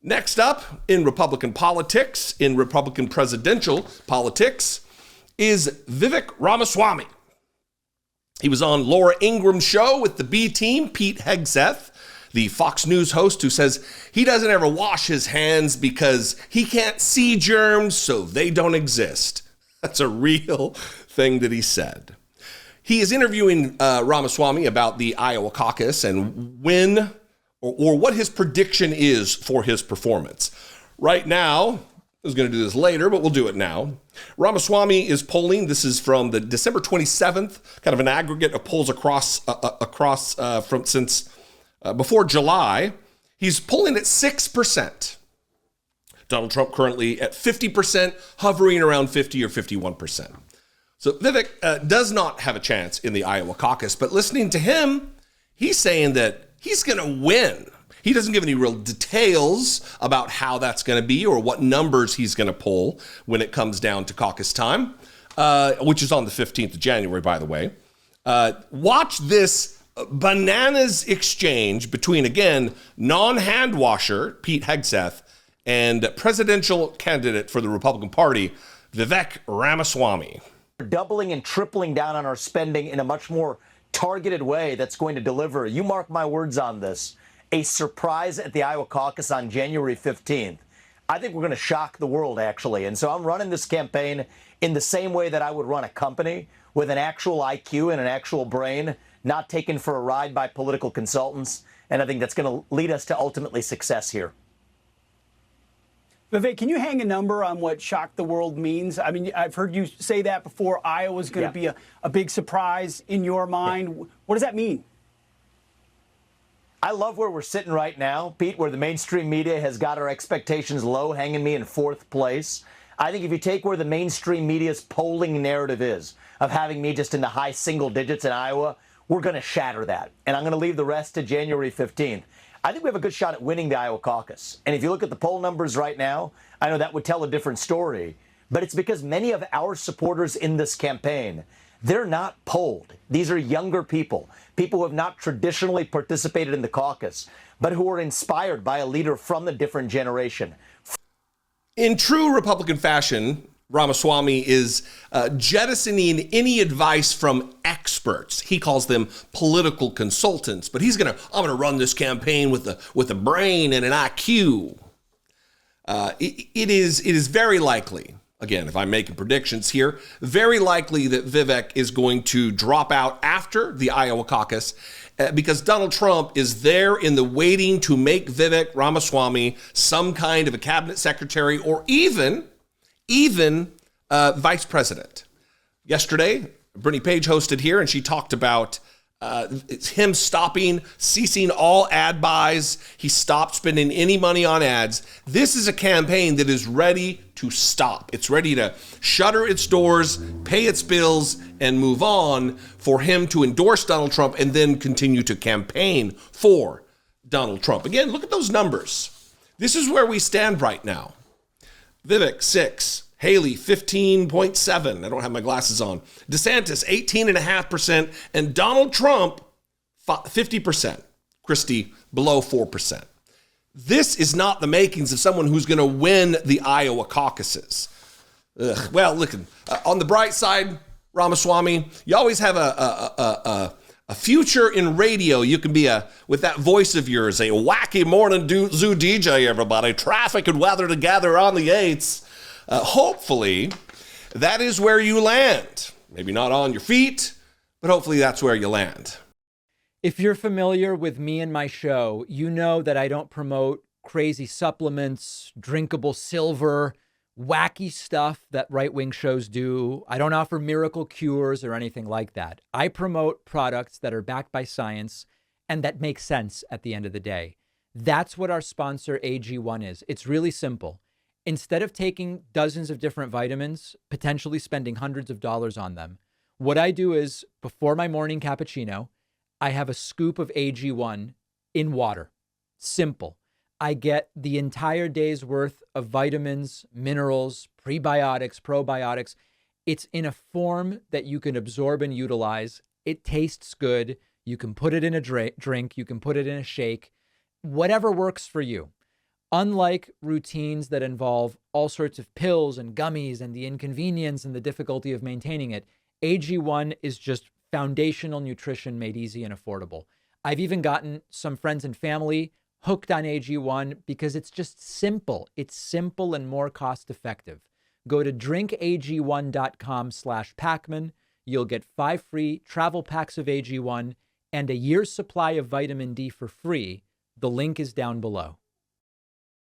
Next up in Republican politics, in Republican presidential politics, is Vivek Ramaswamy. He was on Laura Ingram's show with the B team, Pete Hegseth, the Fox News host, who says he doesn't ever wash his hands because he can't see germs, so they don't exist. That's a real thing that he said. He is interviewing Ramaswamy about the Iowa caucus and when or what his prediction is for his performance. Right now, I was going to do this later, but we'll do it now. Ramaswamy is polling. This is from the December 27th, kind of an aggregate of polls across from since before July. He's polling at 6%. Donald Trump currently at 50%, hovering around 50 or 51%. So Vivek does not have a chance in the Iowa caucus, but listening to him, he's saying that he's going to win. He doesn't give any real details about how that's going to be or what numbers he's going to poll when it comes down to caucus time, which is on the 15th of January, by the way. Watch this bananas exchange between, again, non-hand washer Pete Hegseth and presidential candidate for the Republican Party, Vivek Ramaswamy. Doubling and tripling down on our spending in a much more targeted way that's going to deliver, you mark my words on this, a surprise at the Iowa caucus on January 15th. I think we're going to shock the world, actually. And so I'm running this campaign in the same way that I would run a company, with an actual IQ and an actual brain, not taken for a ride by political consultants. And I think that's going to lead us to ultimately success here. Vivek, can you hang a number on what shock the world means? I mean, I've heard you say that before. Iowa's going to be a big surprise in your mind. What does that mean? I love where we're sitting right now, Pete, where the mainstream media has got our expectations low, hanging me in fourth place. I think if you take where the mainstream media's polling narrative is, of having me just in the high single digits in Iowa, we're going to shatter that. And I'm going to leave the rest to January 15th. I think we have a good shot at winning the Iowa caucus. And if you look at the poll numbers right now, I know that would tell a different story, but it's because many of our supporters in this campaign, they're not polled. These are younger people, people who have not traditionally participated in the caucus, but who are inspired by a leader from the different generation. In true Republican fashion, Ramaswamy is jettisoning any advice from experts. He calls them political consultants, but I'm gonna run this campaign with a brain and an IQ. It is very likely, again, if I'm making predictions here, very likely that Vivek is going to drop out after the Iowa caucus because Donald Trump is there in the waiting to make Vivek Ramaswamy some kind of a cabinet secretary or even vice president. Yesterday, Brittany Page hosted here, and she talked about it's him ceasing all ad buys. He stopped spending any money on ads. This is a campaign that is ready to stop. It's ready to shutter its doors, pay its bills, and move on for him to endorse Donald Trump and then continue to campaign for Donald Trump. Again, look at those numbers. This is where we stand right now. Vivek, 6. Haley, 15.7. I don't have my glasses on. DeSantis, 18.5%. And Donald Trump, 50%. Christie, below 4%. This is not the makings of someone who's going to win the Iowa caucuses. Ugh. Well, look, on the bright side, Ramaswamy, you always have a future in radio. You can be with that voice of yours, a wacky morning zoo DJ, everybody. Traffic and weather together on the 8s. Hopefully, that is where you land. Maybe not on your feet, but hopefully that's where you land. If you're familiar with me and my show, you know that I don't promote crazy supplements, drinkable silver, wacky stuff that right-wing shows do. I don't offer miracle cures or anything like that. I promote products that are backed by science and that make sense at the end of the day. That's what our sponsor AG1 is. It's really simple. Instead of taking dozens of different vitamins, potentially spending hundreds of dollars on them, what I do is before my morning cappuccino, I have a scoop of AG1 in water. Simple. I get the entire day's worth of vitamins, minerals, prebiotics, probiotics. It's in a form that you can absorb and utilize. It tastes good. You can put it in a drink. You can put it in a shake. Whatever works for you. Unlike routines that involve all sorts of pills and gummies and the inconvenience and the difficulty of maintaining it, AG1 is just foundational nutrition made easy and affordable. I've even gotten some friends and family hooked on AG1 because it's just simple. It's simple and more cost effective. Go to drinkag1.com/Pacman. You'll get 5 free travel packs of AG1 and a year's supply of vitamin D for free. The link is down below.